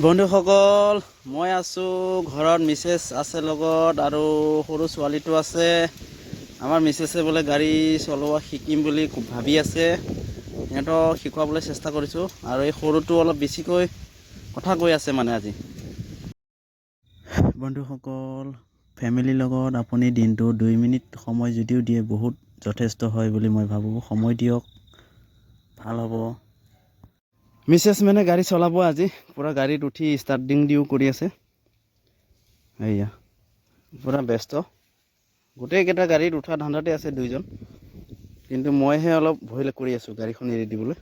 বন্ধুসকল, মই আছোঁ ঘৰত। মিছেছ আছে লগত আৰু সৰু ছোৱালীটো আছে। আমাৰ মিছেছে বোলে গাড়ী চলোৱা শিকিম বুলি ভাবি আছে। সিহঁতক শিকাবলৈ চেষ্টা কৰিছোঁ আৰু এই সৰুটো অলপ বেছিকৈ কথা কৈ আছে মানে আজি। বন্ধুসকল, ফেমিলিৰ লগত আপুনি দিনটো 2 মিনিট সময় যদিও দিয়ে বহুত যথেষ্ট হয় বুলি মই ভাবোঁ। সময় দিয়ক, ভাল হ'ব। মিছেছ মানে গাড়ী চলাব আজি। পূৰা গাড়ীত উঠি ষ্টাৰ্টিং দিও কৰি আছে। এয়া পূৰা ব্যস্ত। গোটেইকেইটা গাড়ীত উঠা ধান্দাতে আছে দুইজন, কিন্তু মইহে অলপ ভয় কৰি আছোঁ গাড়ীখন এৰি দিবলৈ।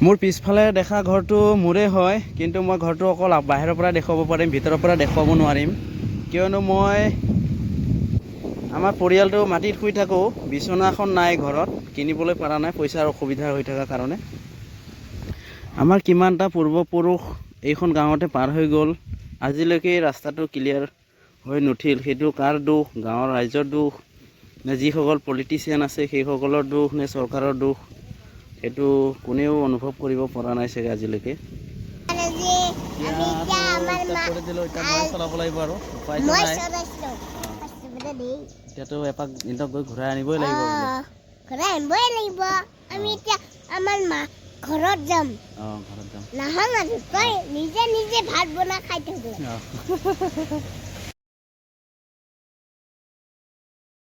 মোৰ পিছফালে দেখা ঘৰটো মোৰে হয়, কিন্তু মই ঘৰটো অকল বাহিৰৰ পৰা দেখুৱাব পাৰিম, ভিতৰৰ পৰা দেখুৱাব নোৱাৰিম। কিয়নো মই আমাৰ পৰিয়ালটো মাটিত শুই থাকোঁ। বিচনাখন নাই ঘৰত, কিনিবলৈ পৰা নাই পইচাৰ অসুবিধা হৈ থকাৰ কাৰণে। আমাৰ কিমানটা পূৰ্বপুৰুষ এইখন গাঁৱতে পাৰ হৈ গ'ল, আজিলৈকে ৰাস্তাটো ক্লিয়াৰ হৈ নুঠিল। সেইটো কাৰ দোষ? গাঁৱৰ ৰাইজৰ দোষ নে যিসকল পলিটিচিয়ান আছে সেইসকলৰ দোষ নে চৰকাৰৰ দোষ? সেইটো কোনেও অনুভৱ কৰিব পৰা নাই চাগে আজিলৈকে। চলাব লাগিব আৰু উপায়টো নাই। এতিয়াতো এপাক ইহঁতক গৈ ঘূৰাই আনিবই লাগিব। আমি এতিয়া আমাৰ মা ঘৰত যাম। ঘৰত যাম। নহয় মানুহ, তই নিজে ভাত বনাই খাই থাকো।